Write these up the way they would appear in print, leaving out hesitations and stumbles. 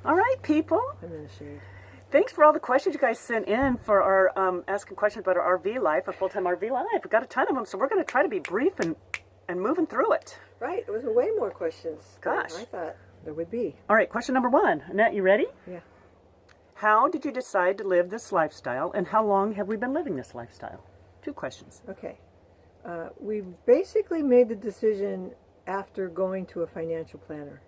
All right, people. I'm in the shade. Thanks for all the questions you guys sent in for our asking questions about our RV life, our full-time RV life. We got a ton of them, so we're going to try to be brief and moving through it. Right. It was way more questions Gosh. than I thought there would be. All right, question number 1. Annette, you ready? Yeah. How did you decide to live this lifestyle, and how long have we been living this lifestyle? 2 questions. Okay. We basically made the decision after going to a financial planner.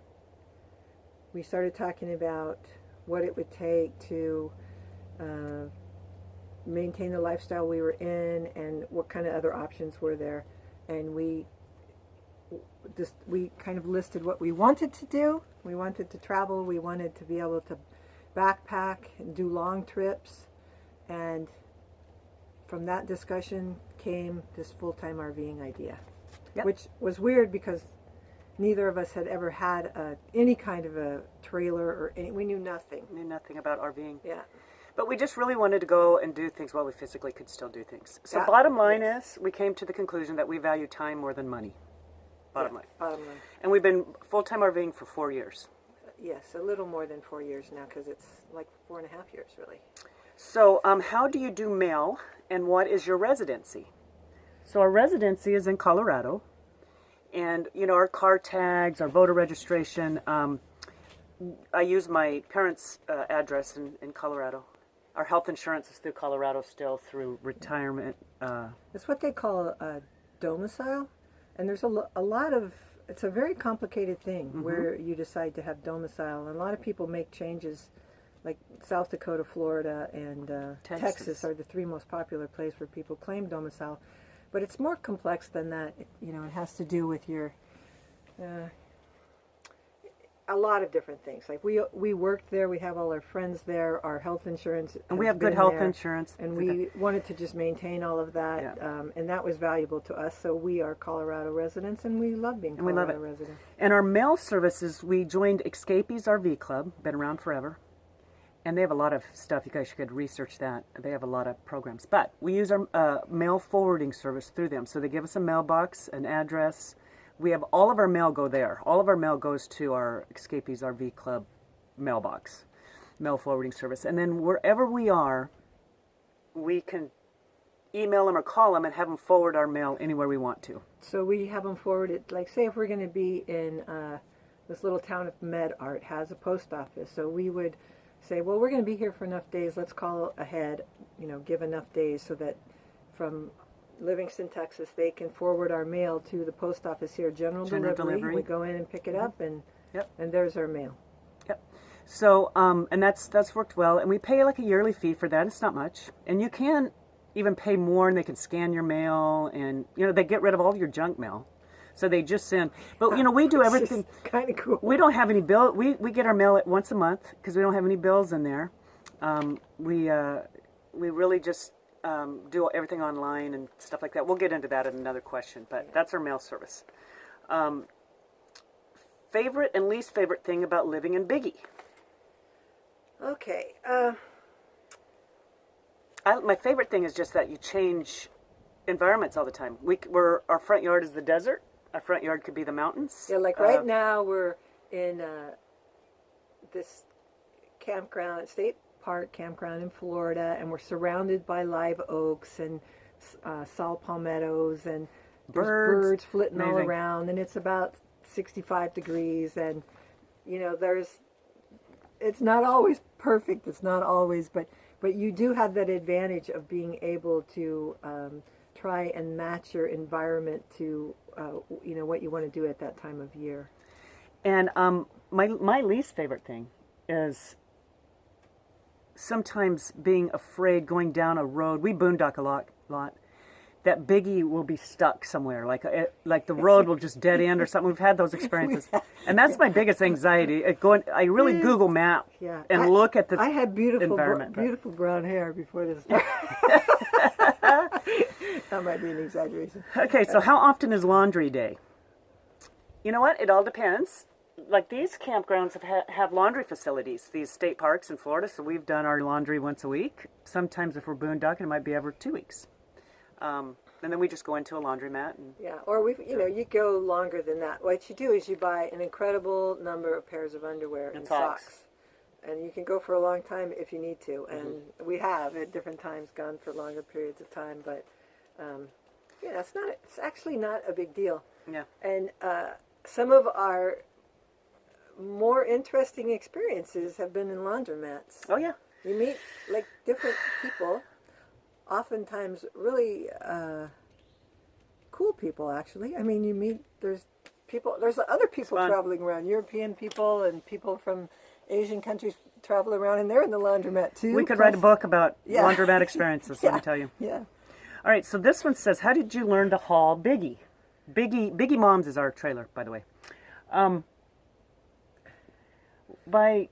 We started talking about what it would take to maintain the lifestyle we were in and what kind of other options were there. And we kind of listed what we wanted to do. We wanted to travel. We wanted to be able to backpack and do long trips. And from that discussion came this full-time RVing idea, Yep. which was weird because neither of us had ever had any kind of a trailer or we knew nothing. Knew nothing about RVing. Yeah. But we just really wanted to go and do things while we physically could still do things. So Yeah. bottom line is, we came to the conclusion that we value time more than money. Bottom line. Bottom line. And we've been full-time RVing for 4 years. Yes, a little more than 4 years now because it's like 4.5 years really. So how do you do mail, and what is your residency? So our residency is in Colorado. And, you know, our car tags, our voter registration, I use my parents' address in Colorado. Our health insurance is through Colorado still, through retirement. It's what they call a domicile. And there's a lot of, it's a very complicated thing where you decide to have domicile. And a lot of people make changes, like South Dakota, Florida, and Texas are the 3 most popular places where people claim domicile. But it's more complex than that. It has to do with your, a lot of different things. Like we worked there, we have all our friends there, our health insurance. And we have has good been health there, insurance. and we wanted to just maintain all of that. Yeah. And that was valuable to us. So we are Colorado residents, and we love being Colorado residents. And our mail services, we joined Escapees RV Club, been around forever. And they have a lot of stuff. You guys should research that. They have a lot of programs. But we use our mail forwarding service through them. So they give us a mailbox, an address. We have all of our mail go there. All of our mail goes to our Escapees RV Club mailbox, mail forwarding service. And then wherever we are, we can email them or call them and have them forward our mail anywhere we want to. So we have them forwarded. Like, say if we're going to be in this little town of Medart has a post office. So we would say, well, we're going to be here for enough days. Let's call ahead, give enough days so that from Livingston, Texas, they can forward our mail to the post office here, general delivery. We go in and pick it up, and there's our mail. Yep. So, and that's worked well. And we pay like a yearly fee for that. It's not much. And you can even pay more, and they can scan your mail, and, they get rid of all your junk mail. So they just send, but we do everything. Kind of cool. We don't have any bill. We get our mail once a month because we don't have any bills in there. We really just do everything online and stuff like that. We'll get into that in another question, but that's our mail service. Favorite and least favorite thing about living in Biggie? Okay. My favorite thing is just that you change environments all the time. Our front yard is the desert. Our front yard could be the mountains. Yeah, like right now we're in this campground, state park campground in Florida, and we're surrounded by live oaks and saw palmettos, and there's birds flitting all around, and it's about 65 degrees, and it's not always perfect. It's not always, but you do have that advantage of being able to try and match your environment to what you want to do at that time of year. And my least favorite thing is sometimes being afraid going down a road. We boondock a lot. That Biggie will be stuck somewhere, like the road will just dead end or something. We've had those experiences, and that's my biggest anxiety. I really Google Map and look at the I had environment. beautiful brown hair before this started. That might be an exaggeration. Okay, so how often is laundry day? You know what? It all depends. Like these campgrounds have laundry facilities, these state parks in Florida, so we've done our laundry once a week. Sometimes if we're boondocking, it might be every 2 weeks. And then we just go into a laundromat. Or you go longer than that. What you do is you buy an incredible number of pairs of underwear and socks. and you can go for a long time if you need to. And we have at different times gone for longer periods of time. But yeah, it's actually not a big deal. Yeah. And some of our more interesting experiences have been in laundromats. Oh yeah. You meet like different people, oftentimes really cool people. Actually, I mean, you meet there's other people traveling around, European people and people from Asian countries travel around, and they're in the laundromat too. We could write a book about laundromat experiences. Let me tell you. Yeah. All right, so this one says, how did you learn to haul Biggie? Biggie Moms is our trailer, by the way. By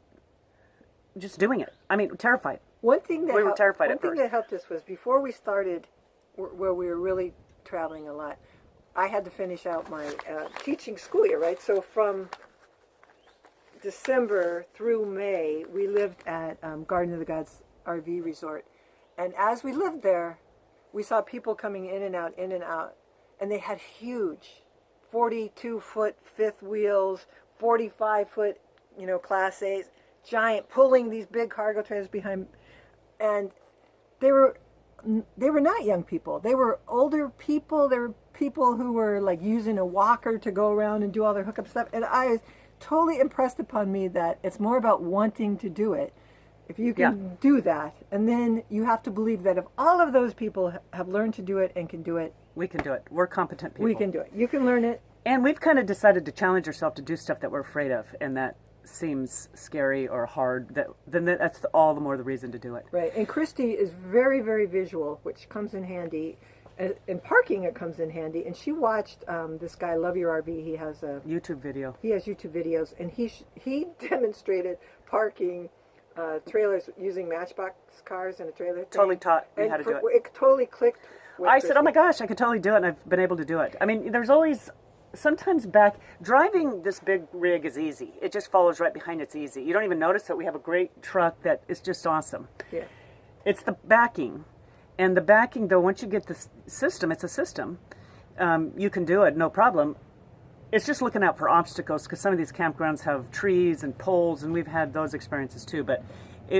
just doing it. I mean, terrified. One thing that we were terrified at first. One thing that helped us was before we started, where we were really traveling a lot, I had to finish out my teaching school year, right? So from December through May, we lived at Garden of the Gods RV Resort. And as we lived there, we saw people coming in and out, and they had huge 42-foot fifth wheels, 45-foot, Class A's, giant, pulling these big cargo trailers behind. And they were not young people. They were older people. They were people who were like using a walker to go around and do all their hookup stuff. And I was totally impressed upon me that it's more about wanting to do it. If you can do that, and then you have to believe that if all of those people have learned to do it and can do it, we can do it. We're competent people. We can do it. You can learn it. And we've kind of decided to challenge ourselves to do stuff that we're afraid of, and that seems scary or hard. Then that's all the more the reason to do it. Right. And Christy is very, very visual, which comes in handy. In parking, it comes in handy. And she watched this guy, Love Your RV. He has a YouTube video. He has YouTube videos, and he demonstrated parking trailers using Matchbox cars in a trailer. Totally taught me how to do it. It totally clicked. I said, oh my gosh, I could totally do it, and I've been able to do it. I mean, there's always, sometimes driving this big rig is easy. It just follows right behind, it's easy. You don't even notice that we have a great truck that is just awesome. Yeah. It's the backing. And the backing, though, once you get the system, it's a system. You can do it, no problem. It's just looking out for obstacles, because some of these campgrounds have trees and poles, and we've had those experiences too. But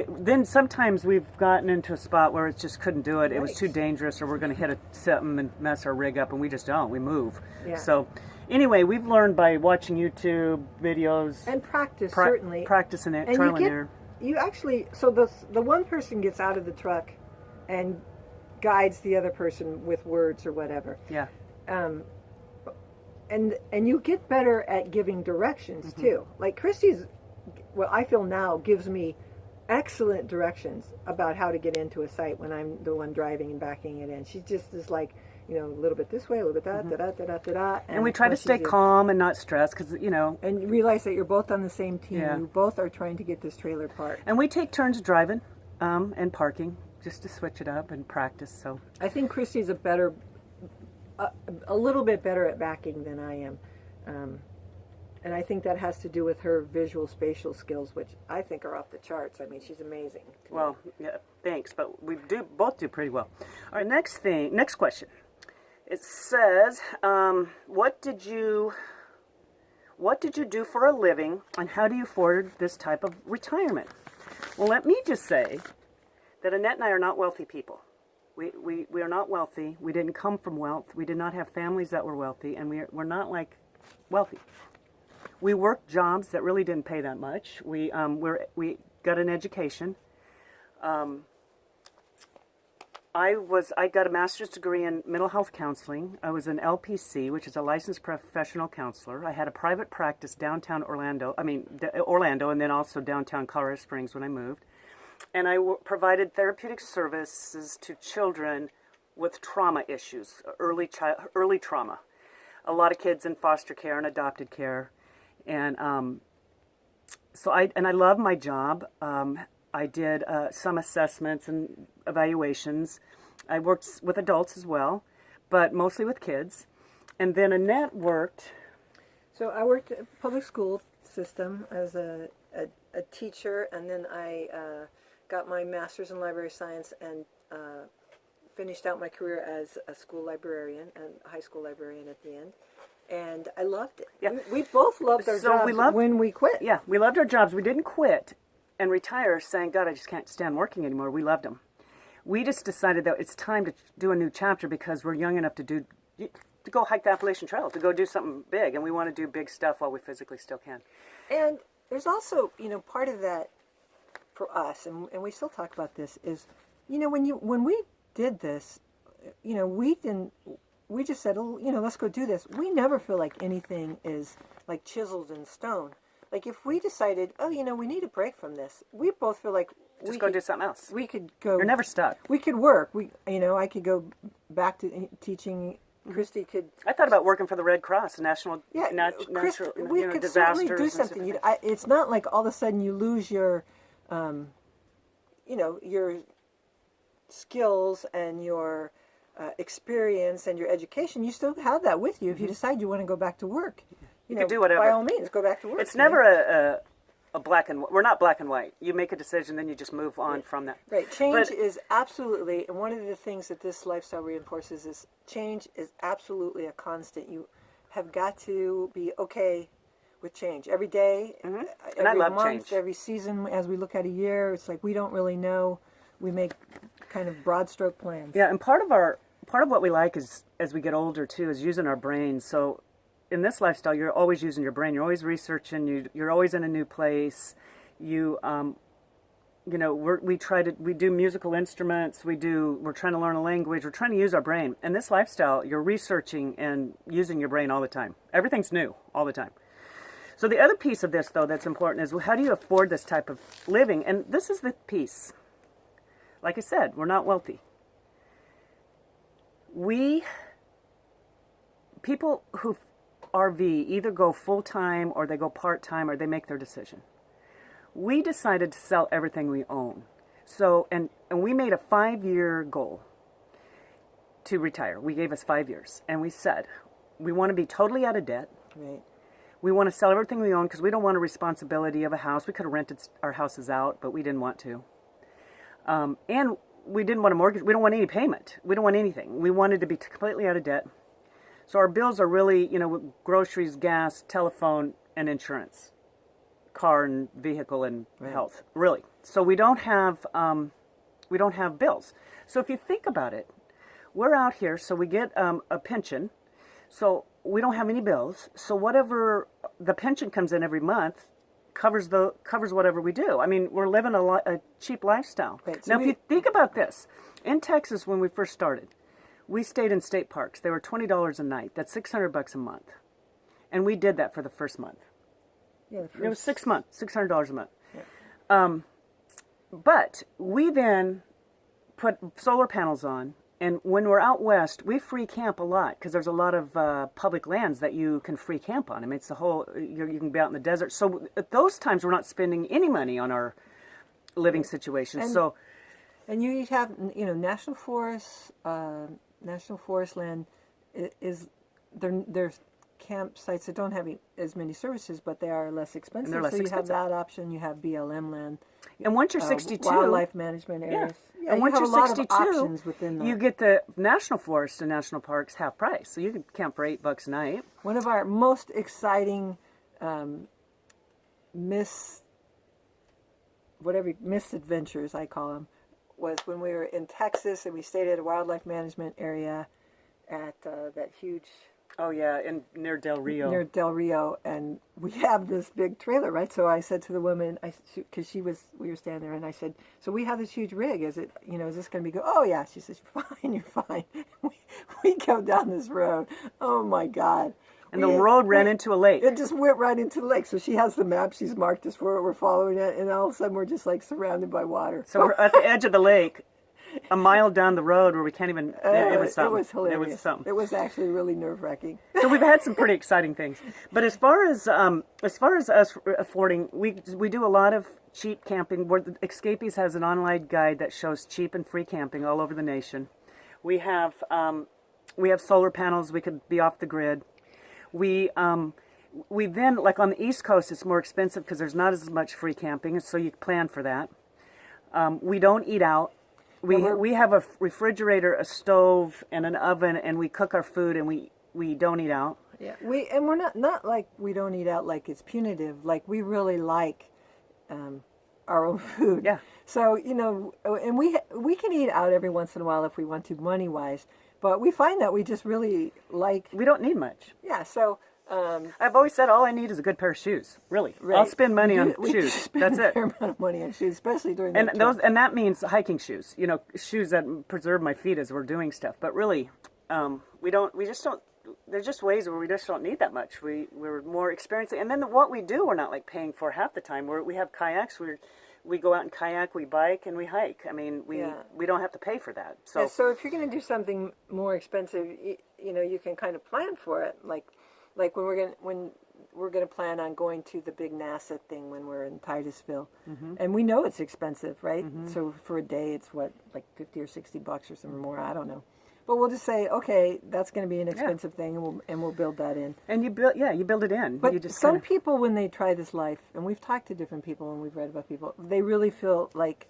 then sometimes we've gotten into a spot where it just couldn't do it. It was too dangerous, or we're going to hit something and mess our rig up, and we just don't. We move. Yeah. So anyway, we've learned by watching YouTube videos. And practice, certainly. Practicing it, trial and error. You actually, so the one person gets out of the truck and guides the other person with words or whatever. Yeah. And you get better at giving directions too. Like Christy's, what I feel now gives me excellent directions about how to get into a site when I'm the one driving and backing it in. She just is like, a little bit this way, a little bit that, da-da. And we try to stay calm and not stressed, because, And realize that you're both on the same team. Yeah. You both are trying to get this trailer parked. And we take turns driving and parking, just to switch it up and practice. So I think Christy's a little bit better at backing than I am. And I think that has to do with her visual spatial skills, which I think are off the charts. I mean, she's amazing. Well, yeah, thanks, but we both do pretty well. All right, next question. It says, what did you do for a living, and how do you afford this type of retirement? Well, let me just say that Annette and I are not wealthy people. We are not wealthy. We didn't come from wealth. We did not have families that were wealthy, and we're not like wealthy. We worked jobs that really didn't pay that much. We got an education. I got a master's degree in mental health counseling. I was an LPC, which is a licensed professional counselor. I had a private practice downtown Orlando, and then also downtown Colorado Springs when I moved. And I provided therapeutic services to children with trauma issues, early trauma. A lot of kids in foster care and adopted care. And I love my job. I did some assessments and evaluations. I worked with adults as well, but mostly with kids. And then Annette worked. So I worked at public school system as a teacher, and then I got my master's in library science and finished out my career as a school librarian and high school librarian at the end. And I loved it. Yeah. We both loved our jobs when we quit. Yeah, we loved our jobs. We didn't quit. and retire saying, God, I just can't stand working anymore. We loved them. We just decided that it's time to do a new chapter because we're young enough to go hike the Appalachian Trail, to go do something big, and we want to do big stuff while we physically still can. And there's also, part of that for us, and we still talk about this, is, when we did this, we just said, oh, let's go do this. We never feel like anything is like chiseled in stone. Like if we decided, oh, we need a break from this, we both feel like we could do something else. We could go. You're never stuck. We could work. I could go back to teaching. Christy could. I thought about working for the Red Cross, national. Yeah, natural, we could certainly do something. It's not like all of a sudden you lose your, your skills and your experience and your education. You still have that with you if you decide you want to go back to work. You can do whatever. By all means, go back to work. It's never a black and white. We're not black and white. You make a decision, then you just move on from that. Right. Change is absolutely, and one of the things that this lifestyle reinforces is change is absolutely a constant. You have got to be okay with change every day, every month, change. Every season. As we look at a year, it's like we don't really know. We make kind of broad stroke plans. Yeah, and part of what we like is as we get older too is using our brains. So in this lifestyle, you're always using your brain. You're always researching. You're always in a new place. We do musical instruments. We're trying to learn a language. We're trying to use our brain. And this lifestyle, you're researching and using your brain all the time. Everything's new all the time. So the other piece of this, though, that's important is how do you afford this type of living? And this is the piece. Like I said, we're not wealthy. People who RV either go full-time or they go part-time or they make their decision. We decided to sell everything we own. So, and we made a 5-year goal to retire. We gave us 5 years. And we said, we want to be totally out of debt. Right. We want to sell everything we own because we don't want a responsibility of a house. We could have rented our houses out, but we didn't want to. And we didn't want a mortgage. We don't want any payment. We don't want anything. We wanted to be completely out of debt. So our bills are really, groceries, gas, telephone, and insurance, car and vehicle and health, really. So we don't have bills. So if you think about it, we're out here, so we get a pension, so we don't have any bills. So whatever the pension comes in every month covers whatever we do. I mean, we're living a cheap lifestyle. Right, so now, if you think about this, in Texas when we first started, we stayed in state parks. They were $20 a night. That's $600 a month. And we did that for the first month. Yeah, it was 6 months, $600 a month. Yeah. But we then put solar panels on. And when we're out west, we free camp a lot because there's a lot of public lands that you can free camp on. I mean, it's the whole, you can be out in the desert. So at those times, we're not spending any money on our living situation. And you have, national forests, national forest land is there's campsites that don't have as many services, but they are less expensive. And they're less expensive. You have that option. You have BLM land. And once you're 62, wildlife management areas. Yeah, and once you you're have 62, within that. you get the national forests and national parks half price. So you can camp for $8 a night. One of our most exciting misadventures, I call them, was when we were in Texas and we stayed at a wildlife management area at that huge... Oh, yeah, near Del Rio. Near Del Rio, and we have this big trailer, right? So I said to the woman, because we were standing there, and I said, so we have this huge rig. Is it, is this going to be good? Oh, yeah. She says, fine, you're fine. We go down this road. Oh, my God. And the road ran into a lake. It just went right into the lake. So she has the map. She's marked us for it. We're following it, and all of a sudden we're just like surrounded by water. So we're at the edge of the lake, a mile down the road where we can't even. It was something. It was hilarious. It was something. It was actually really nerve-wracking. So we've had some pretty exciting things. But as far as us affording, we do a lot of cheap camping. Where the Escapees has an online guide that shows cheap and free camping all over the nation. We have solar panels. We could be off the grid. We then, like on the East Coast, it's more expensive because there's not as much free camping, and so you plan for that. We don't eat out. We have a refrigerator, a stove, and an oven, and we cook our food, and we don't eat out. Yeah, we're not like we don't eat out like it's punitive. Like we really like our own food. Yeah. So, and we can eat out every once in a while if we want to, money-wise. But we find that we just really like... We don't need much. Yeah, so... I've always said all I need is a good pair of shoes. Really, right. I'll spend money on we shoes. Spend That's a it. fair amount of money on shoes, especially during And that trip. and that means hiking shoes. Shoes that preserve my feet as we're doing stuff. But really, we just don't. There's just ways where we just don't need that much. We're more experienced, and then what we do, we're not like paying for half the time. We have kayaks. We go out and kayak, we bike, and we hike. I mean, we don't have to pay for that. So so if you're going to do something more expensive, you can kind of plan for it. Like when we're gonna plan on going to the big NASA thing when we're in Titusville, and we know it's expensive, right? So for a day, it's what, like $50 or $60 or something more. I don't know, but we'll just say, okay, that's going to be an expensive thing, and we'll build that in. And you build it in. But you just some people, when they try this life, and we've talked to different people and we've read about people, they really feel like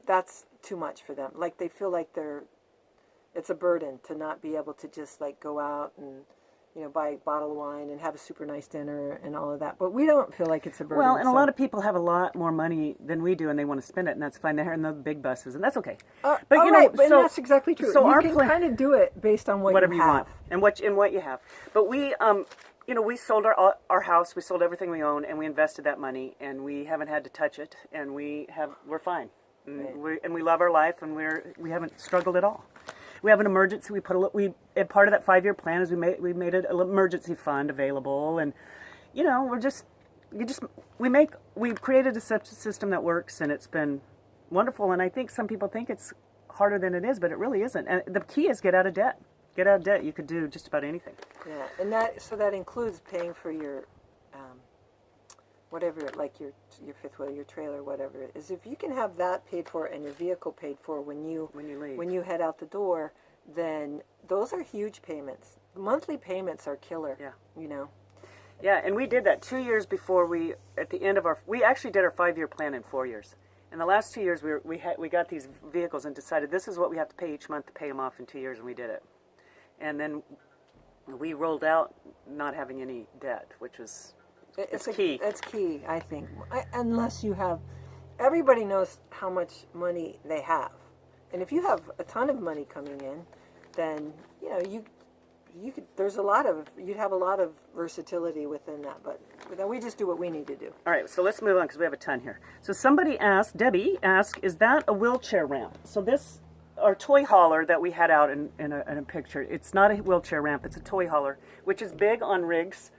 that's too much for them. Like they feel like it's a burden to not be able to just like go out and buy a bottle of wine and have a super nice dinner and all of that. But we don't feel like it's a burden. Well, and a lot of people have a lot more money than we do, and they want to spend it, and that's fine. They're in the big buses, and that's okay. But that's exactly true. So you can kind of do it based on whatever you want and what you have. But we, we sold our house, we sold everything we own, and we invested that money, and we haven't had to touch it, and we're fine, and we love our life, and we haven't struggled at all. We have an emergency. We part of that 5-year plan is we made an emergency fund available, and we've created a system that works, and it's been wonderful. And I think some people think it's harder than it is, but it really isn't. And the key is get out of debt. Get out of debt. You could do just about anything. Yeah, and that includes paying for your whatever, like your fifth wheel, your trailer, whatever it is. If you can have that paid for and your vehicle paid for when you leave, when you head out the door, then those are huge payments. Monthly payments are killer. Yeah. Yeah, and we did that 2 years before we actually did our 5-year plan in 4 years. In the last 2 years, we got these vehicles and decided this is what we have to pay each month to pay them off in 2 years, and we did it. And then we rolled out not having any debt, which was key. That's key, I think. Unless you have, everybody knows how much money they have, and if you have a ton of money coming in, then you could. You'd have a lot of versatility within that. But then we just do what we need to do. All right, so let's move on because we have a ton here. So Debbie asked, is that a wheelchair ramp? So our toy hauler that we had out in a picture, it's not a wheelchair ramp, it's a toy hauler, which is big on rigs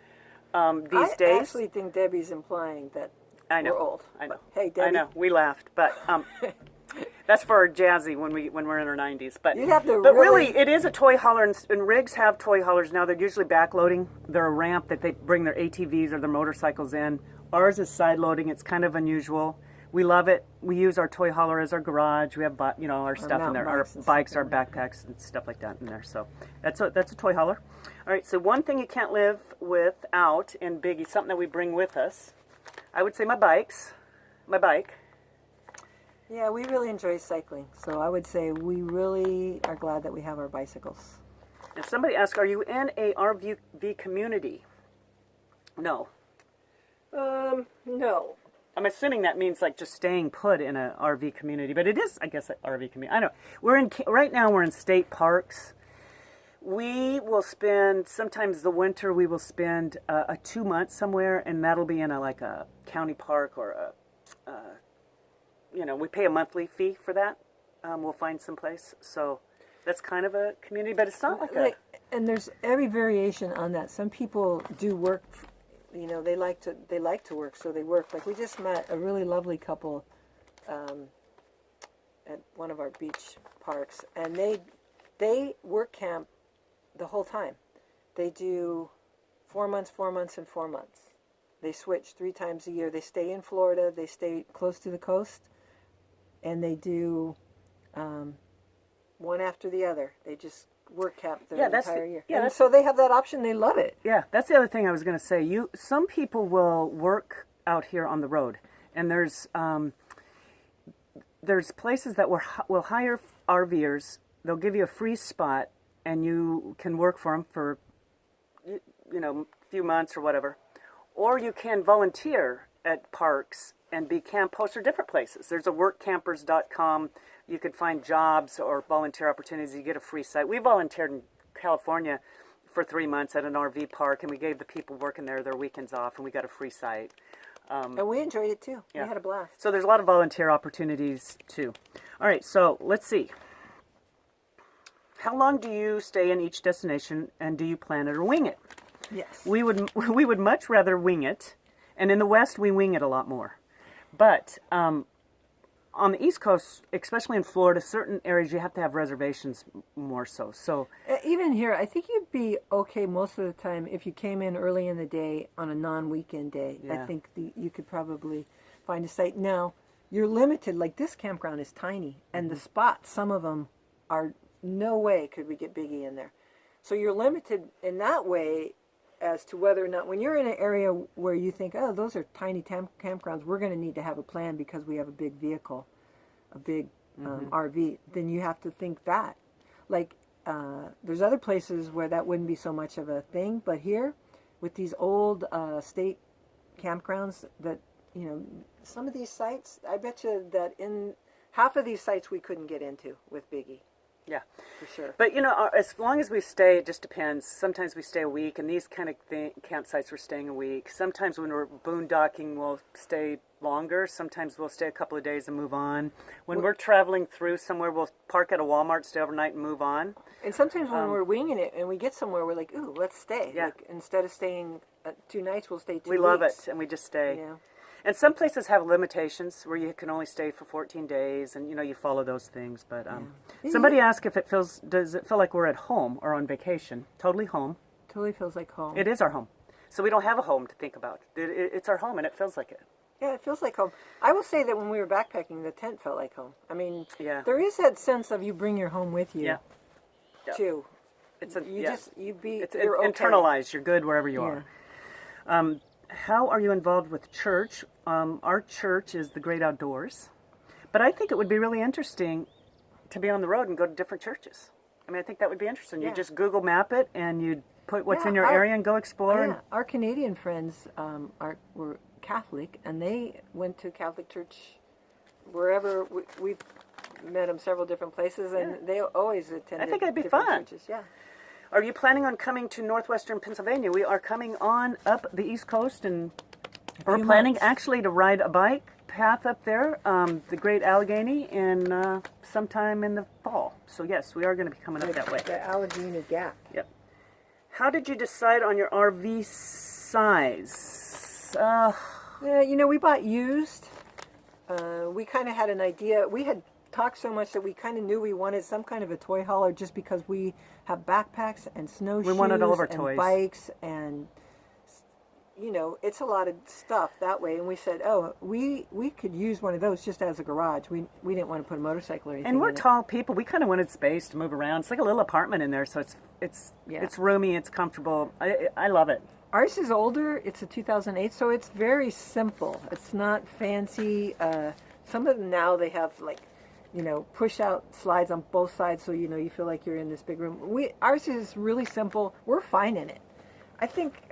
these days. I actually think Debbie's implying that we're old. I know. But, hey, Debbie. I know. We laughed, but that's for our jazzy when we're in our 90s. But you'd have to really, it is a toy hauler, and rigs have toy haulers now. They're usually backloading. They're a ramp that they bring their ATVs or their motorcycles in. Ours is side loading. It's kind of unusual. We love it. We use our toy hauler as our garage. We have our stuff in there, our bikes, our backpacks, and stuff like that in there. So that's a toy hauler. All right. So one thing you can't live without in Biggie, something that we bring with us, I would say my bike. Yeah, we really enjoy cycling. So I would say we really are glad that we have our bicycles. And somebody asked, are you in a RV community? No. No. I'm assuming that means like just staying put in an RV community, but it is, I guess, an RV community. I know. Right now we're in state parks. We will spend, sometimes the winter, we will spend 2 months somewhere, and that'll be in a county park or we pay a monthly fee for that. We'll find some place. So that's kind of a community, but it's not and there's every variation on that. Some people do work. They like to work, so they work. Like we just met a really lovely couple at one of our beach parks, and they work camp the whole time. They do 4 months, 4 months, and 4 months. They switch 3 times a year. They stay in Florida. They stay close to the coast, and they do one after the other. They just work camp the entire year. Yeah, and so they have that option. They love it. Yeah, that's the other thing I was going to say. Some people will work out here on the road, and there's places that will hire RVers. They'll give you a free spot, and you can work for them for a few months or whatever, or you can volunteer at parks and be camp hosts or different places. There's a workcampers.com. You could find jobs or volunteer opportunities. You get a free site. We volunteered in California for 3 months at an RV park, and we gave the people working there their weekends off, and we got a free site. And we enjoyed it too. Yeah. We had a blast. So there's a lot of volunteer opportunities too. All right, so let's see. How long do you stay in each destination, and do you plan it or wing it? Yes. We would much rather wing it, and in the West we wing it a lot more. But on the East Coast, especially in Florida, certain areas you have to have reservations more so. So even here, I think you'd be okay most of the time if you came in early in the day on a non-weekend day. Yeah. I think you could probably find a site. Now, you're limited. Like this campground is tiny, and the spots, some of them are no way could we get Biggie in there. So you're limited in that way as to whether or not, when you're in an area where you think, oh, those are tiny campgrounds, we're going to need to have a plan because we have a big vehicle, a big RV, then you have to think that. Like, there's other places where that wouldn't be so much of a thing, but here, with these old state campgrounds that, you know, some of these sites, I bet you that in half of these sites we couldn't get into with Biggie. yeah. For sure. But, you know, as long as we stay, it just depends. Sometimes we stay a week, and these kind of campsites we're staying a week. Sometimes when we're boondocking, we'll stay longer. Sometimes we'll stay a couple of days and move on. When we're traveling through somewhere, we'll park at a Walmart, stay overnight, and move on. And sometimes when we're winging it and we get somewhere, we're like, ooh, let's stay. Yeah. Like, instead of staying 2 nights, we'll stay 2 We weeks. love it, and we just stay. Yeah. And some places have limitations where you can only stay for 14 days, and, you know, you follow those things. But somebody asked if does it feel like we're at home or on vacation? Totally home. Totally feels like home. It is our home. So we don't have a home to think about. It's our home, and it feels like it. Yeah, it feels like home. I will say that when we were backpacking, the tent felt like home. I mean, Yeah. there is that sense of you bring your home with you, Yeah. too. It's You're okay. internalized. You're good wherever you Yeah. are. How are you involved with church? Our church is the Great Outdoors, but I think it would be really interesting to be on the road and go to different churches. I mean, I think that would be interesting. Yeah. You just Google map it and you put what's Yeah, in your area and go explore. Yeah, our Canadian friends were Catholic, and they went to Catholic church wherever we've met them several different places, and they always attended. I think it'd be different fun. Churches. Yeah. Are you planning on coming to northwestern Pennsylvania? We are coming on up the East Coast, and we're few planning months. actually to ride a bike path up there, the Great Allegheny, in sometime in the fall. So yes, we are going to be coming up that way. The Allegheny Gap. Yep. How did you decide on your RV size? Yeah, you know, we bought used. We kind of had an idea. We had talked so much that we kind of knew we wanted some kind of a toy hauler just because we have backpacks and snowshoes We wanted all of our and toys. bikes and, you know, it's a lot of stuff that way. And we said, oh, we could use one of those just as a garage. We didn't want to put a motorcycle or anything And we're in it. tall people. We kind of wanted space to move around. It's like a little apartment in there, so it's roomy, it's comfortable. I love it. Ours is older. It's a 2008, so it's very simple. It's not fancy. Some of them now, they have, like, you know, push-out slides on both sides, so, you know, you feel like you're in this big room. Ours is really simple. We're fine in it. I think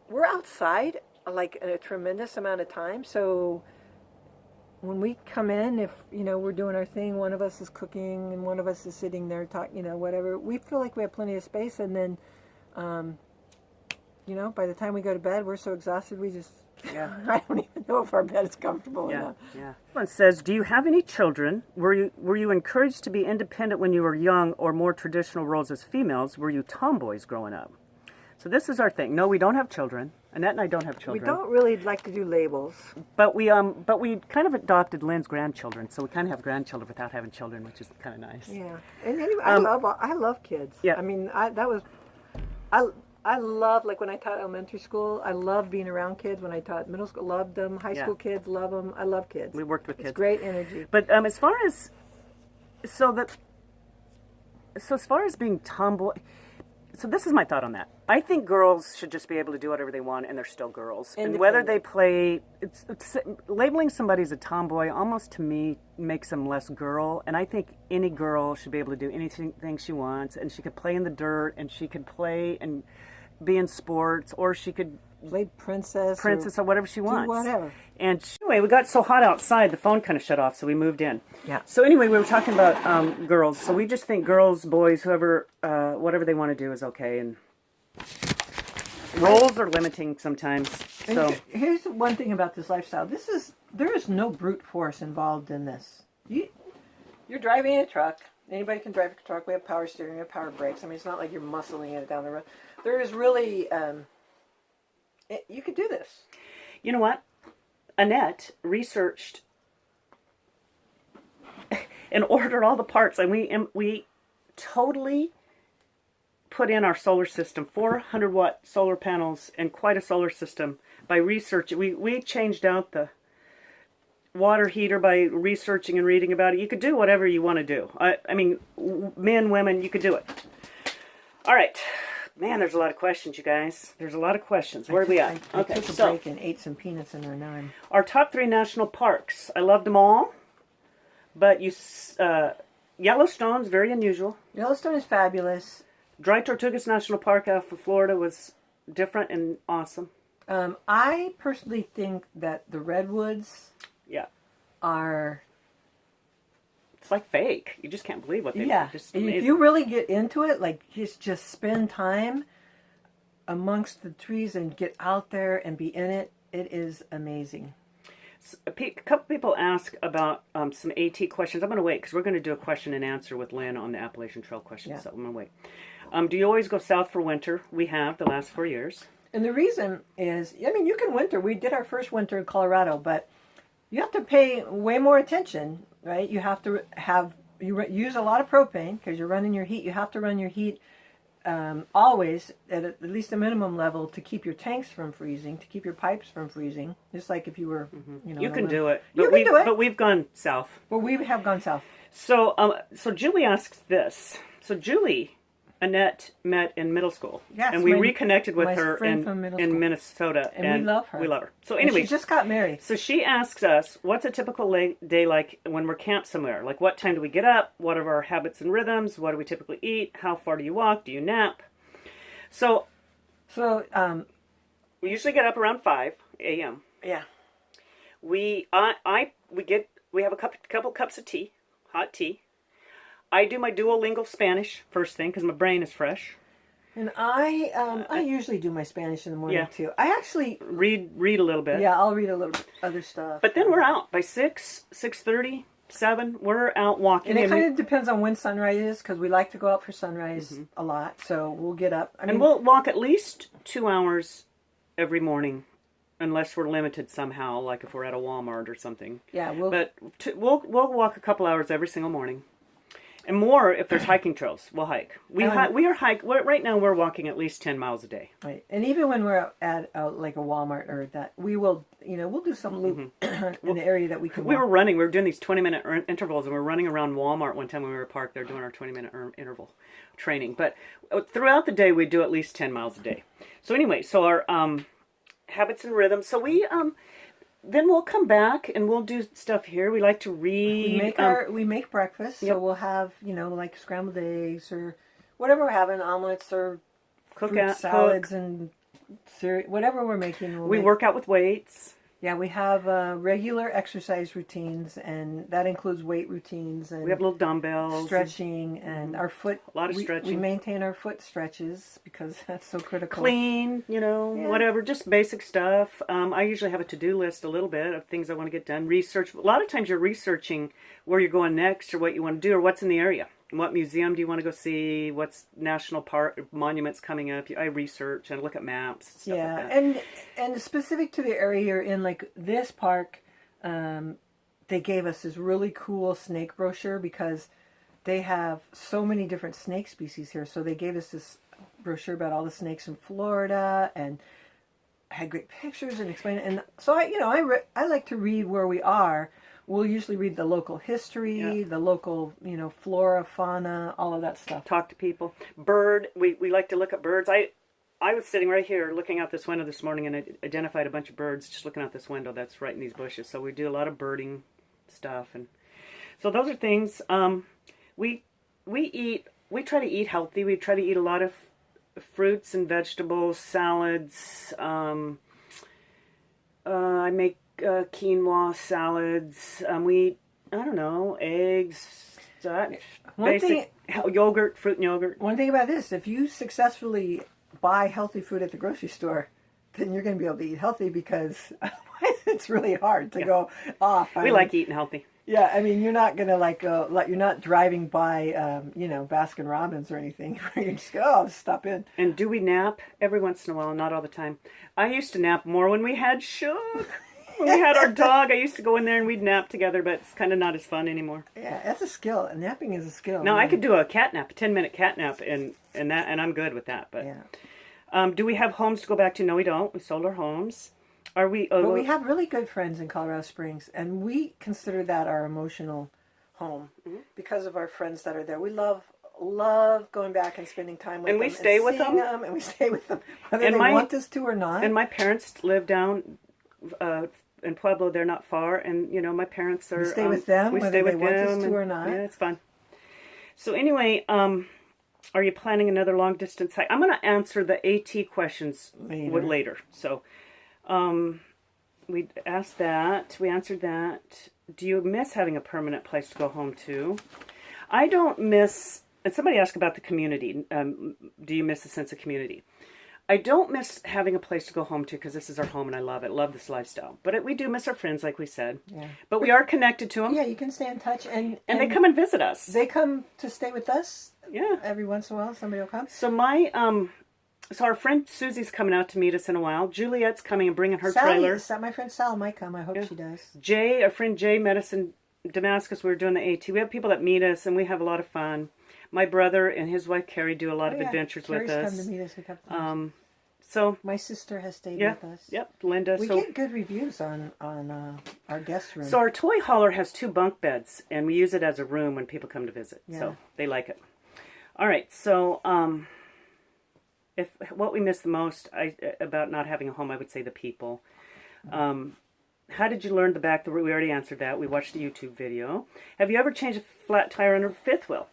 we're outside, like, a tremendous amount of time, so when we come in, if, you know, we're doing our thing, one of us is cooking and one of us is sitting there talking, you know, whatever, we feel like we have plenty of space, and then, you know, by the time we go to bed, we're so exhausted, we just, I don't even know if our bed is comfortable enough. Yeah. One says, do you have any children? Were you encouraged to be independent when you were young, or more traditional roles as females? Were you tomboys growing up? So this is our thing. No, we don't have children. Annette and I don't have children. We don't really like to do labels. But we kind of adopted Lynn's grandchildren, so we kind of have grandchildren without having children, which is kind of nice. Yeah, and anyway, I love kids. Yeah. I mean, I love, like, when I taught elementary school, I love being around kids. When I taught middle school, loved them. High school kids, love them. I love kids. We worked with kids. It's great energy. But as far as being tomboy, so this is my thought on that. I think girls should just be able to do whatever they want, and they're still girls. And whether they play, it's labeling somebody as a tomboy almost to me makes them less girl. And I think any girl should be able to do anything she wants, and she could play in the dirt, and she could play and be in sports, or she could play princess or whatever she wants. Do whatever. And anyway, we got so hot outside, the phone kind of shut off, so we moved in. Yeah. So anyway, we were talking about girls. So we just think girls, boys, whoever, whatever they want to do is okay. And roles are limiting sometimes. So here's one thing about this lifestyle. There is no brute force involved in this. You're driving a truck. Anybody can drive a truck. We have power steering, we have power brakes. I mean, it's not like you're muscling it down the road. There is really, you could do this. You know what? Annette researched and ordered all the parts, and we totally put in our solar system, 400-watt solar panels, and quite a solar system by research. We changed out the water heater by researching and reading about it. You could do whatever you want to do. I mean, men, women, you could do it. All right. Man, there's a lot of questions, you guys. There's a lot of questions. Where are we at? I took a break and ate some peanuts in there. Now our top 3 national parks. I loved them all, but Yellowstone's very unusual. Yellowstone is fabulous. Dry Tortugas National Park out of Florida was different and awesome. I personally think that the redwoods are... It's like fake. You just can't believe what they do. Just and if you really get into it, like just spend time amongst the trees and get out there and be in it, it is amazing. A couple people ask about some AT questions. I'm going to wait because we're going to do a question and answer with Lynn on the Appalachian Trail questions. So I'm going to wait. Do you always go south for winter? We have the last 4 years. And the reason is, I mean, you can winter. We did our first winter in Colorado, but you have to pay way more attention, right? You have to use a lot of propane because you're running your heat. You have to run your heat always at least a minimum level to keep your tanks from freezing, to keep your pipes from freezing. Just like if you were, you can do it. You can do it. But we've gone south. Well, we have gone south. So, so Julie asks this. So Julie, Annette met in middle school. Yes, and we reconnected with her in Minnesota. And we love her. We love her. So anyway. And she just got married. So she asks us, what's a typical day like when we're camped somewhere? Like what time do we get up? What are our habits and rhythms? What do we typically eat? How far do you walk? Do you nap? So we usually get up around 5 a.m. Yeah. We have a couple cups of tea, hot tea. I do my Duolingo Spanish first thing because my brain is fresh. And I usually do my Spanish in the morning too. I actually read a little bit. Yeah, I'll read a little other stuff. But then we're out by 6, 6:30, 7. We're out walking. And it kind of depends on when sunrise is because we like to go out for sunrise a lot. So we'll get up. And we'll walk at least 2 hours every morning, unless we're limited somehow, like if we're at a Walmart or something. Yeah, we'll walk a couple hours every single morning. And more if there's hiking trails, we'll hike. Right now we're walking at least 10 miles a day. Right, and even when we're at like a Walmart or that, we will, we'll do some loop in the area that we can. We were doing these 20-minute intervals, and we're running around Walmart one time when we were parked there doing our 20-minute interval training. But throughout the day, we do at least 10 miles a day. So anyway, our habits and rhythms. So we then we'll come back and we'll do stuff here. We like to read. We make breakfast, so we'll have like scrambled eggs or whatever we're having, omelets or salads and cereal, whatever we're making. We work out with weights. Yeah, we have regular exercise routines, and that includes weight routines. And we have little dumbbells. Stretching, and our foot. A lot of stretching. We maintain our foot stretches because that's so critical. Clean, whatever, just basic stuff. I usually have a to-do list a little bit of things I want to get done. Research. A lot of times you're researching where you're going next or what you want to do or what's in the area. What museum do you want to go see? What's national park monuments coming up? I research and look at maps. Stuff like that. And specific to the area you're in, like this park, they gave us this really cool snake brochure because they have so many different snake species here. So they gave us this brochure about all the snakes in Florida and had great pictures and explained it. And so I like to read where we are. We'll usually read the local history, the local, flora, fauna, all of that stuff. Talk to people. We like to look at birds. I was sitting right here looking out this window this morning and I identified a bunch of birds just looking out this window that's right in these bushes. So we do a lot of birding stuff. And so those are things. We try to eat healthy. We try to eat a lot of fruits and vegetables, salads. I make quinoa salads. We eat, I don't know, eggs, yogurt, fruit and yogurt. One thing about this, if you successfully buy healthy food at the grocery store, then you're going to be able to eat healthy, because otherwise it's really hard to go off. We like eating healthy. Yeah, I mean, you're not going to you're not driving by, Baskin Robbins or anything where you just go, I'll just stop in. And do we nap? Every once in a while, not all the time. I used to nap more when we had Shook. When we had our dog, I used to go in there and we'd nap together, but it's kind of not as fun anymore. Yeah, that's a skill. Napping is a skill. Now, I could do a cat nap, a 10-minute cat nap, and I'm good with that. But do we have homes to go back to? No, we don't. We sold our homes. Are we? But we have really good friends in Colorado Springs, and we consider that our emotional home because of our friends that are there. We love going back and spending time with them. And we stay with them. And we stay with them, whether they want us to or not. And my parents live down in Pueblo. They're not far, and my parents are. We stay with them, we whether stay with they want them, us to or not. Yeah, it's fun. So anyway, are you planning another long distance hike? I'm going to answer the AT questions later. So. We asked that. We answered that. Do you miss having a permanent place to go home to? I don't miss... And somebody asked about the community. Do you miss a sense of community? I don't miss having a place to go home to, because this is our home and I love it. Love this lifestyle. But we do miss our friends, like we said. Yeah. But we are connected to them. Yeah, you can stay in touch. And they come and visit us. They come to stay with us. Yeah. Every once in a while, somebody will come. So So our friend Susie's coming out to meet us in a while. Juliet's coming and bringing her Sally, trailer. My friend Sal might come. I hope she does. Our friend Jay met us in Damascus. We were doing the AT. We have people that meet us, and we have a lot of fun. My brother and his wife Carrie do a lot of adventures with us. Come to meet us a couple times. So my sister has stayed with us. Yep, Linda. We get good reviews on our guest room. So our toy hauler has 2 bunk beds, and we use it as a room when people come to visit. Yeah. So they like it. All right, so if what we miss the most about not having a home, I would say the people. How did you learn the back? We already answered that. We watched a YouTube video. Have you ever changed a flat tire on a fifth wheel?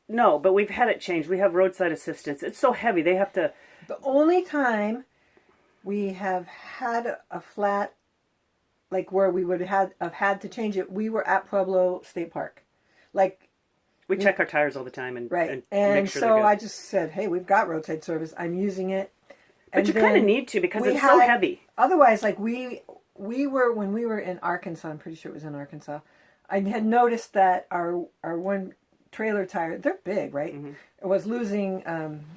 No, but we've had it changed. We have roadside assistance. It's so heavy. They have to... The only time we have had a flat, like where we would have had to change it, we were at Pueblo State Park. We check our tires all the time and make sure so I just said, hey, we've got roadside service. I'm using it. But you kind of need to, because it's so heavy. Otherwise, we were, when we were in Arkansas, I'm pretty sure it was in Arkansas, I had noticed that our one trailer tire, they're big, right? Mm-hmm. It was losing,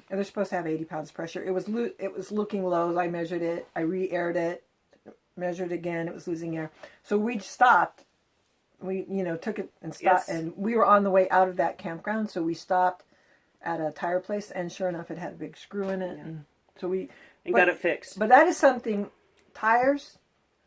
they're supposed to have 80 pounds pressure. It was looking low. I measured it. I re-aired it, measured again. It was losing air. So we stopped. We, took it and stopped. Yes. And we were on the way out of that campground. So we stopped at a tire place, and sure enough, it had a big screw in it. Yeah. And so we got it fixed. But that is something, tires,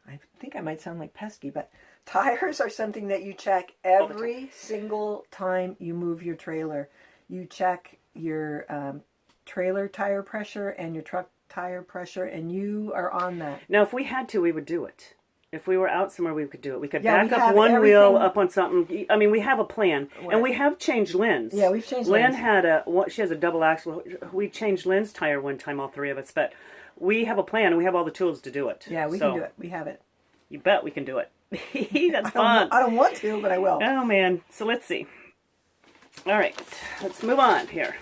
I think I might sound like pesky, but tires are something that you check every single time you move your trailer. You check your trailer tire pressure and your truck tire pressure, and you are on that. Now, if we had to, we would do it. If we were out somewhere, we could do it. We could back up one wheel up on something. I mean, we have a plan. Right. And we have changed Lynn's. Yeah, we've changed Lynn's. Lynn she has a double axle. We changed Lynn's tire one time, all 3 of us. But we have a plan, and we have all the tools to do it. Yeah, we can do it. We have it. You bet we can do it. That's fun. I don't want to, but I will. Oh, man. So let's see. All right. Let's move on here.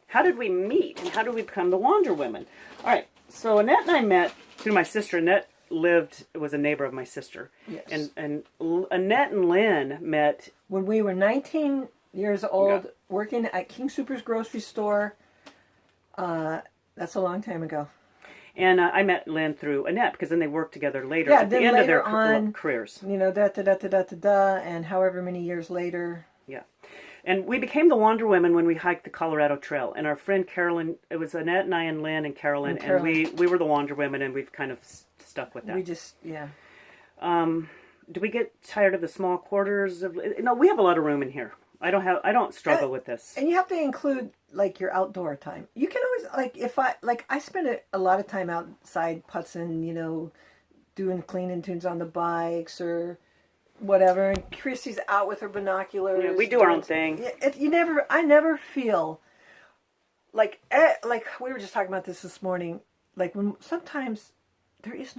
How did we meet, and how did we become the Wander Women? All right. So Annette and I met through my sister. Annette was a neighbor of my sister. Yes. And Annette and Lynn met when we were 19 years old, working at King Soopers grocery store. That's a long time ago. And I met Lynn through Annette, because then they worked together later at the end of their careers. And however many years later. Yeah. And we became the Wander Women when we hiked the Colorado Trail. And our friend Carolyn, it was Annette and I and Lynn and Carolyn, and we were the Wander Women, and we've kind of stuck with that. We just, yeah. Do we get tired of the small quarters? No, we have a lot of room in here. I don't struggle with this. And you have to include your outdoor time. You can always I spend a lot of time outside putzing, doing cleaning tunes on the bikes or whatever. And Christy's out with her binoculars. Yeah, we do our own thing. I never feel like we were just talking about this morning. Like when sometimes there's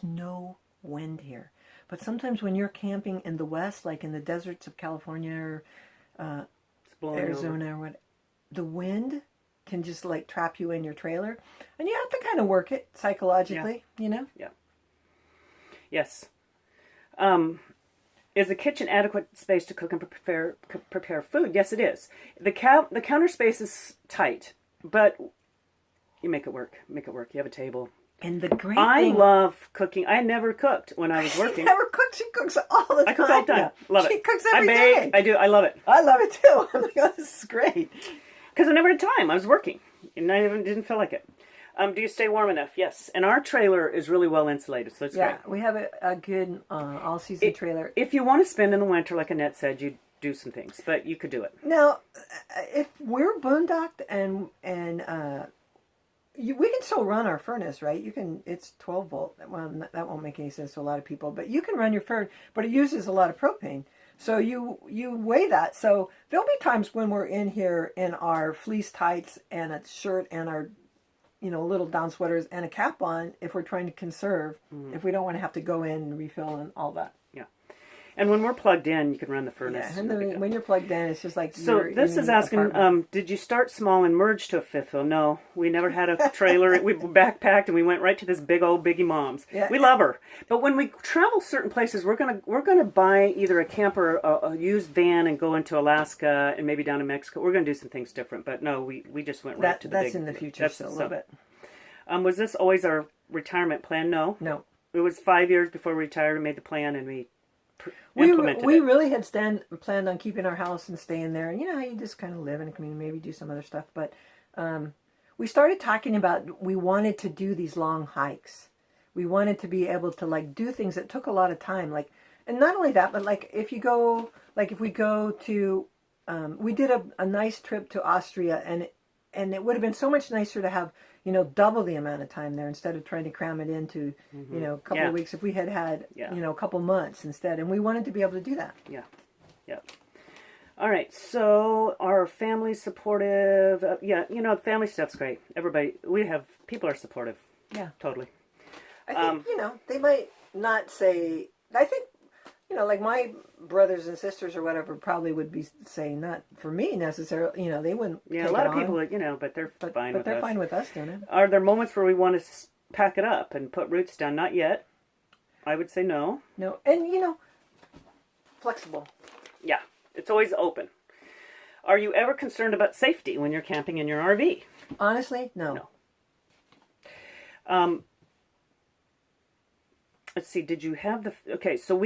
no wind here, but sometimes when you're camping in the West, like in the deserts of California or Arizona or what, the wind can just like trap you in your trailer, and you have to kind of work it psychologically, you know? Yeah. Yes. Is the kitchen adequate space to cook and prepare food? Yes, it is. The counter space is tight, but you make it work. Make it work. You have a table. And the great I thing... love cooking. I never cooked when I was working. She never cooked. She cooks all the time. I cook all the time. Yeah. Love it. She cooks every day. I do. I love it. I love it too. I'm like, oh, this is great. Because I never had time. I was working, and I didn't feel like it. Do you stay warm enough? Yes. And our trailer is really well insulated, so it's great. Yeah, we have a good all-season trailer. If you want to spend in the winter, like Annette said, you do some things, but you could do it. Now, if we're boondocked and we can still run our furnace, right? You can. It's 12 volt. Well, that won't make any sense to a lot of people, but you can run your furnace, but it uses a lot of propane. So you weigh that. So there'll be times when we're in here in our fleece tights and a shirt and our little down sweaters and a cap on if we're trying to conserve, if we don't want to have to go in and refill and all that. Yeah. And when we're plugged in, you can run the furnace. Yeah, and when you're plugged in, it's just like So this is asking, did you start small and merge to a fifth wheel? No, we never had a trailer. We backpacked and we went right to this big old Biggie Mom's. Yeah. We love her. But when we travel certain places, we're gonna buy either a camper, a used van, and go into Alaska and maybe down to Mexico. We're gonna do some things different. But no, we just went right to the big. That's in the future still a little bit. Was this always our retirement plan? No. No. It was 5 years before we retired and made the plan, and we implemented we it. really had planned on keeping our house and staying there. And you know how you just kind of live in a community, maybe do some other stuff. But we started talking about we wanted to do these long hikes. We wanted to be able to like do things that took a lot of time. Like, and not only that, but like if we go to, we did a nice trip to Austria, and it would have been so much nicer to have double the amount of time there instead of trying to cram it into a couple of weeks. If we had a couple months instead, and we wanted to be able to do that. Yeah. All right, so our family's supportive. Family stuff's great. People are supportive. Yeah, totally. I think they might not say. I think like my brothers and sisters or whatever probably would be saying not for me necessarily. They wouldn't. Yeah, a lot of people, but they're fine with us. But they're fine with us doing it. Are there moments where we want to pack it up and put roots down? Not yet. I would say no. No, and flexible. Yeah, it's always open. Are you ever concerned about safety when you're camping in your RV? Honestly, no. Let's see, did you have so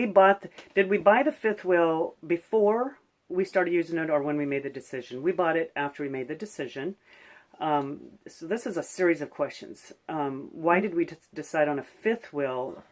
did we buy the fifth wheel before we started using it or when we made the decision? We bought it after we made the decision. So this is a series of questions. Why did we decide on a fifth wheel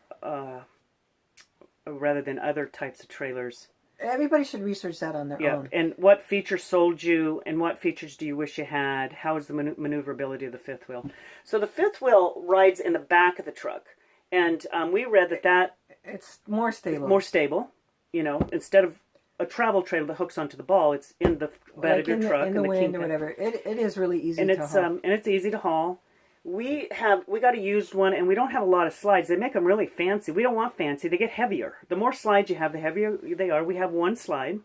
rather than other types of trailers? Everybody should research that on their own. And what features sold you, and what features do you wish you had? How is the maneuverability of the fifth wheel? So the fifth wheel rides in the back of the truck. And we read that it's more stable. More stable, instead of a travel trailer that hooks onto the ball, it's in the bed of your truck in the wind or whatever. It is really easy to haul. And it's easy to haul. We got a used one, and we don't have a lot of slides. They make them really fancy. We don't want fancy. They get heavier. The more slides you have, the heavier they are. We have one slide.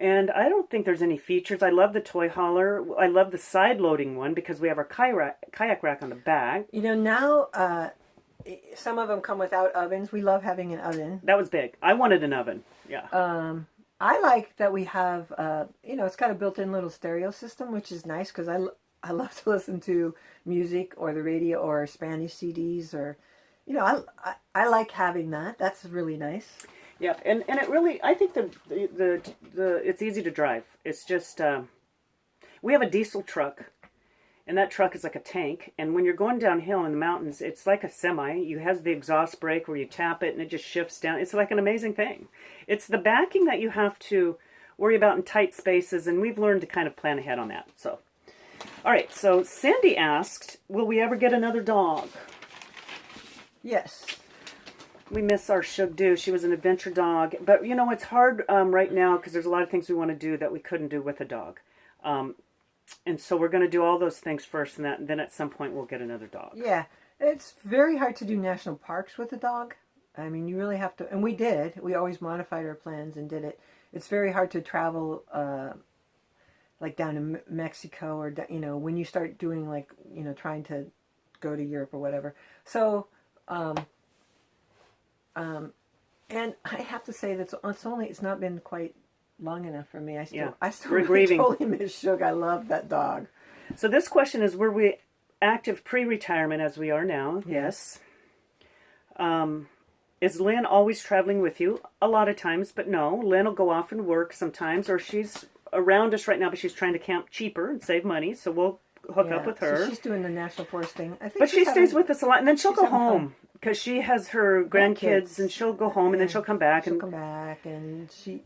And I don't think there's any features. I love the toy hauler. I love the side-loading one because we have our kayak rack on the back. Now some of them come without ovens. We love having an oven. That was big. I wanted an oven. Yeah. I like that we have, it's got a built-in little stereo system, which is nice because I love to listen to music or the radio or Spanish CDs or, I like having that. That's really nice. Yeah, and it really, I think the it's easy to drive. It's just, we have a diesel truck, and that truck is like a tank. And when you're going downhill in the mountains, it's like a semi. You have the exhaust brake where you tap it and it just shifts down. It's like an amazing thing. It's the backing that you have to worry about in tight spaces, and we've learned to kind of plan ahead on that. So, all right. So Sandy asked, will we ever get another dog? Yes. We miss our Shug Do. She was an adventure dog. But, it's hard right now because there's a lot of things we want to do that we couldn't do with a dog. And so we're going to do all those things first, and then at some point we'll get another dog. Yeah, it's very hard to do national parks with a dog. I mean, you really have to, and we did. We always modified our plans and did it. It's very hard to travel, like down to Mexico or, when you start doing like, trying to go to Europe or whatever. So, and I have to say that it's not been quite long enough for me. I still We're really grieving. totally miss Shug. I love that dog. So this question is, were we active pre-retirement as we are now? Yes. Is Lynn always traveling with you? A lot of times, but no. Lynn will go off and work sometimes, or she's around us right now, but she's trying to camp cheaper and save money, so we'll hook up with her. So she's doing the National Forest thing. I think but she stays with us a lot, and then she'll go home because she has her grandkids, and she'll go home, and then she'll come back. She'll come back, and she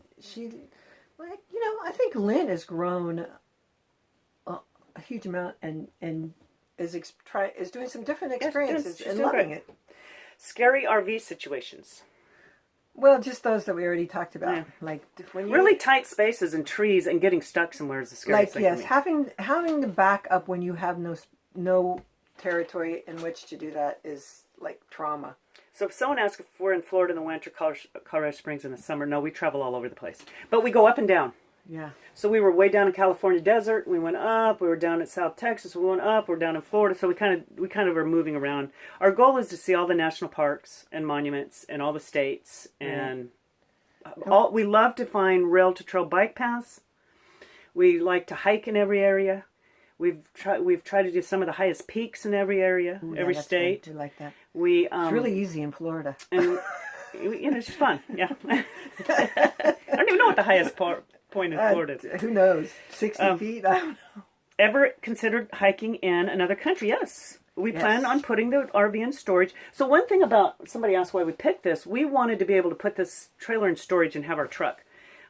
like, I think Lynn has grown a huge amount and is doing some different experiences and loving it. Scary RV situations. Well, just those that we already talked about. Yeah. Like when you really tight spaces and trees and getting stuck somewhere is the scariest thing. Like, yes, having to back up when you have no territory in which to do that is like trauma. So if someone asks if we're in Florida in the winter, Colorado Springs in the summer, no, we travel all over the place. But we go up and down. Yeah. So we were way down in California desert. We went up. We were down in South Texas. We went up. We're down in Florida. So we kind of are moving around. Our goal is to see all the national parks and monuments in all the states. And we love to find rail to trail bike paths. We like to hike in every area. We've tried to do some of the highest peaks in every area, every state. We like that. It's really easy in Florida. And it's just fun. Yeah. I don't even know what the highest point in Florida is. Who knows? 60 feet? I don't know. Ever considered hiking in another country? Yes. We plan on putting the RV in storage. So one thing about, somebody asked why we picked this, we wanted to be able to put this trailer in storage and have our truck.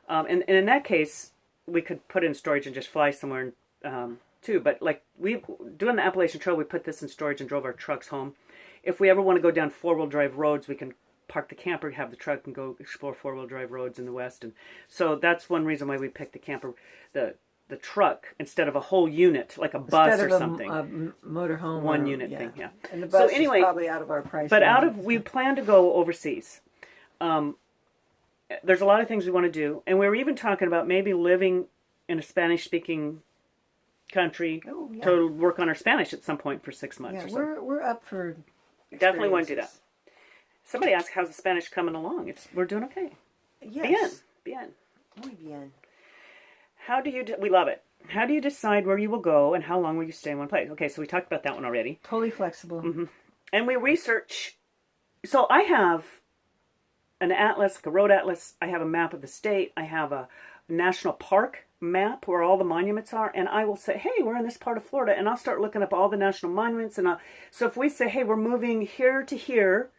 And in that case, we could put it in storage and just fly somewhere too. But like doing the Appalachian Trail, we put this in storage and drove our trucks home. If we ever want to go down four-wheel drive roads, we can park the camper, have the truck, and go explore four-wheel drive roads in the West. And so that's one reason why we picked the camper, the truck, instead of a whole unit, like a bus or something. A motorhome. One unit thing, yeah. And the bus is probably out of our price. But we plan to go overseas. There's a lot of things we want to do. And we were even talking about maybe living in a Spanish-speaking country to work on our Spanish at some point for 6 months or something. We're up for definitely want to do that. Somebody asked, how's the Spanish coming along? We're doing okay. Yes. Bien. Muy bien. We love it. How do you decide where you will go and how long will you stay in one place? Okay, so we talked about that one already. Totally flexible. Mm-hmm. And we research. So I have an atlas, like a road atlas. I have a map of the state. I have a national park map where all the monuments are. And I will say, hey, we're in this part of Florida. And I'll start looking up all the national monuments. So if we say, hey, we're moving here to here,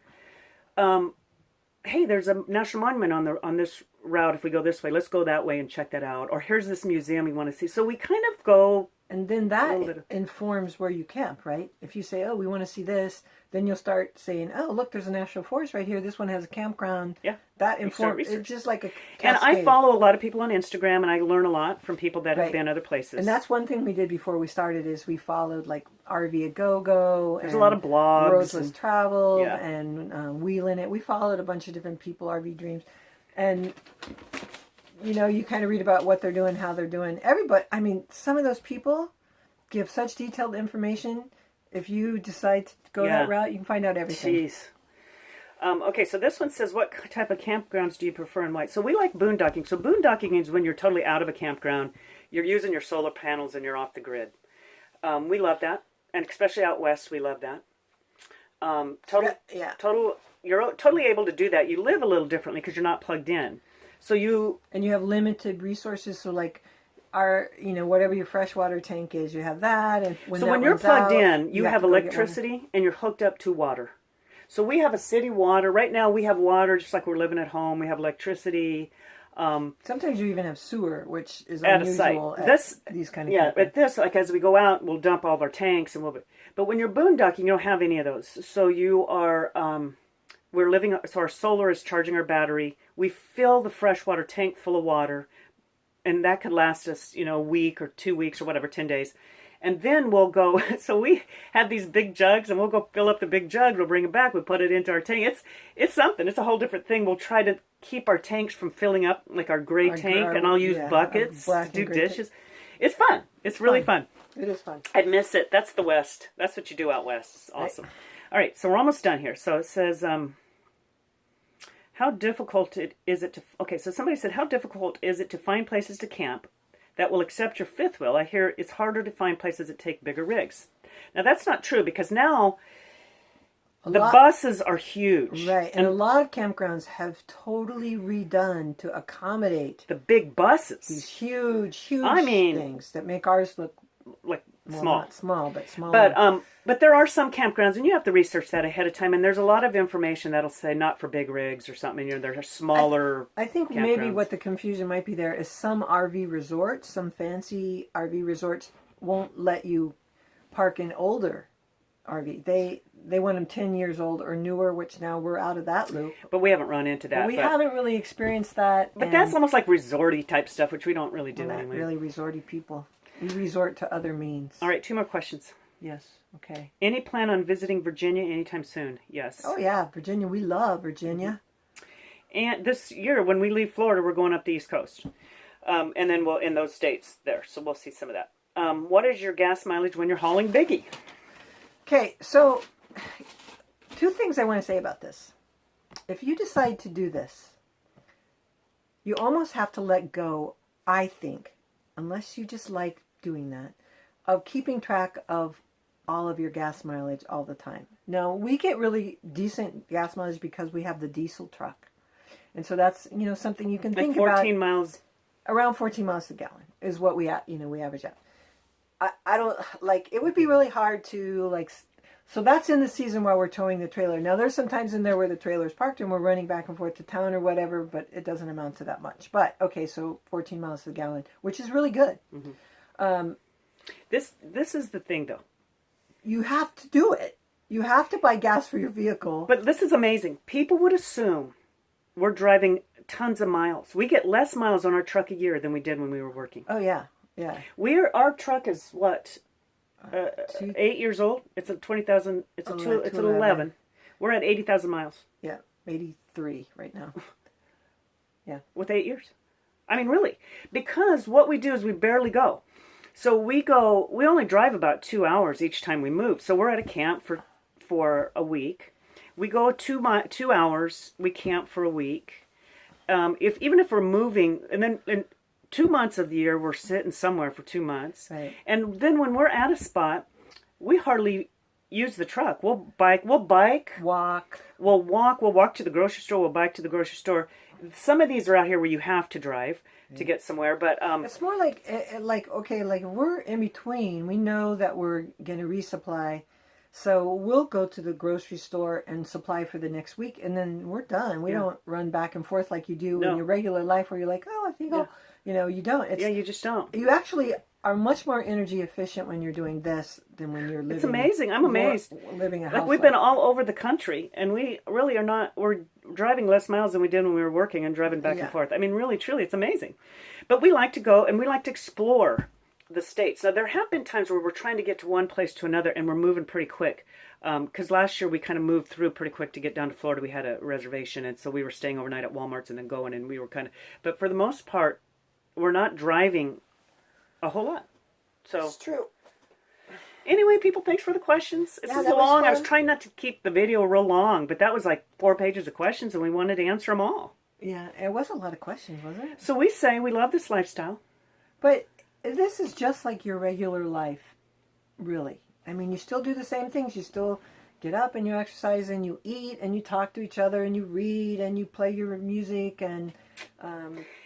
hey, there's a national monument on this route. If we go this way, let's go that way and check that out. Or here's this museum you want to see. So we kind of go. And then that informs where you camp, right? If you say, oh, we want to see this, then you'll start saying, oh, look, there's a national forest right here. This one has a campground. Yeah. That informs. It's just like a cascade. And I follow a lot of people on Instagram, and I learn a lot from people that have been other places. And that's one thing we did before we started is we followed like RV a Go-Go. There's a lot of blogs. Roads Less Traveled and Wheelin' It. We followed a bunch of different people, RV Dreams. And you kind of read about what they're doing, how they're doing. Some of those people give such detailed information. If you decide to go that route, you can find out everything. Jeez. Okay, so this one says, what type of campgrounds do you prefer and why? So we like boondocking. So boondocking is when you're totally out of a campground. You're using your solar panels and you're off the grid. We love that. And especially out west, we love that. You're totally able to do that. You live a little differently because you're not plugged in. And you have limited resources, so like whatever your freshwater tank is, you have that. And when you're plugged in, you have electricity and you're hooked up to water. So we have a city water. Right now we have water just like we're living at home. We have electricity. Sometimes you even have sewer, which is unusual at these kind of at this, like as we go out, we'll dump all of our tanks but when you're boondocking, you don't have any of those. So you are so our solar is charging our battery. We fill the freshwater tank full of water. and that could last us, a week or 2 weeks or whatever, 10 days. And then we'll go, so we have these big jugs, and we'll go fill up the big jug, we'll bring it back, we'll put it into our tank. It's something, it's a whole different thing. We'll try to keep our tanks from filling up, like our gray tank, and I'll use buckets to do dishes. It's fun. It's really fun. It is fun. I'd miss it. That's the West. That's what you do out West. It's awesome. All right, so we're almost done here. So it says, how difficult is it to... Okay, so somebody said, how difficult is it to find places to camp that will accept your fifth wheel? I hear it's harder to find places that take bigger rigs. Now, that's not true, because now the buses are huge. Right, and a lot of campgrounds have totally redone to accommodate the big buses. These huge things that make ours look like well, small. Not small, but smaller. But there are some campgrounds, and you have to research that ahead of time, and there's a lot of information that'll say not for big rigs or something. There are smaller I think maybe what the confusion might be there is some RV resorts, some fancy RV resorts won't let you park in older RV. They want them 10 years old or newer, which now we're out of that loop. But we haven't run into that. We haven't really experienced that. But that's almost like resorty type stuff, which we don't really do anyway. Not really resorty people. We resort to other means. All right, 2 more questions. Yes. Okay. Any plan on visiting Virginia anytime soon? Yes. Oh, yeah. Virginia. We love Virginia. And this year, when we leave Florida, we're going up the East Coast. And then we'll in those states there. So we'll see some of that. What is your gas mileage when you're hauling biggie? Okay. So 2 things I want to say about this. If you decide to do this, you almost have to let go, I think, unless you just like doing that, of keeping track of all of your gas mileage all the time. Now, we get really decent gas mileage because we have the diesel truck. And so that's, something you can think about. 14 miles. Around 14 miles a gallon is what we average out. I don't, it would be really hard to, so that's in the season while we're towing the trailer. Now, there's some times in there where the trailer's parked and we're running back and forth to town or whatever, but it doesn't amount to that much. But, okay, so 14 miles a gallon, which is really good. Mm-hmm. This is the thing, though. You have to do it. You have to buy gas for your vehicle. But this is amazing. People would assume we're driving tons of miles. We get less miles on our truck a year than we did when we were working. Oh, yeah. Yeah. Our truck is what? 8 years old. It's a 20,000. It's an 11. We're at 80,000 miles. Yeah, 83 right now. Yeah, with 8 years. I mean, really, because what we do is we barely go. So we only drive about 2 hours each time we move. So we're at a camp for a week. We go 2 hours. We camp for a week. Even if we're moving, and then in 2 months of the year, we're sitting somewhere for 2 months. Right. And then when we're at a spot, we hardly use the truck. We'll bike. Walk. We'll walk to the grocery store. We'll bike to the grocery store. Some of these are out here where you have to drive to get somewhere, but it's more like we're in between. We know that we're going to resupply, so we'll go to the grocery store and supply for the next week, and then we're done. We don't run back and forth like you do in your regular life, where you're like, oh, I think you don't. You just don't. You actually are much more energy efficient when you're doing this than when you're living. It's amazing. I'm amazed. Living a house. We've been all over the country, and we really are not. We're driving less miles than we did when we were working and driving back and forth. I mean, really, truly, it's amazing. But we like to go and we like to explore the states. Now, there have been times where we're trying to get to one place to another, and we're moving pretty quick. Because last year we kind of moved through pretty quick to get down to Florida. We had a reservation, and so we were staying overnight at Walmart's and then going, and we were kind of. But for the most part, we're not driving a whole lot. So it's true. Anyway, people, thanks for the questions. This is long. I was trying not to keep the video real long, but that was like 4 pages of questions, and we wanted to answer them all. Yeah, it was a lot of questions, wasn't it? So we say we love this lifestyle. But this is just like your regular life, really. I mean, you still do the same things. You still get up and you exercise and you eat and you talk to each other and you read and you play your music and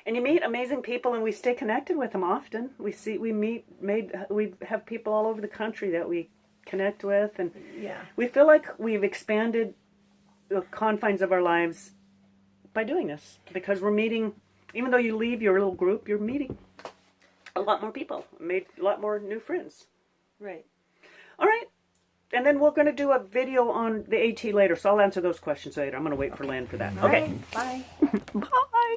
you meet amazing people, and we stay connected with them often. We have people all over the country that we connect with, and we feel like we've expanded the confines of our lives by doing this, because we're meeting, even though you leave your little group, you're meeting a lot more people, made a lot more new friends. Right. All right. And then we're going to do a video on the AT later, so I'll answer those questions later. I'm going to wait for Lynn for that. Okay. Bye. Bye.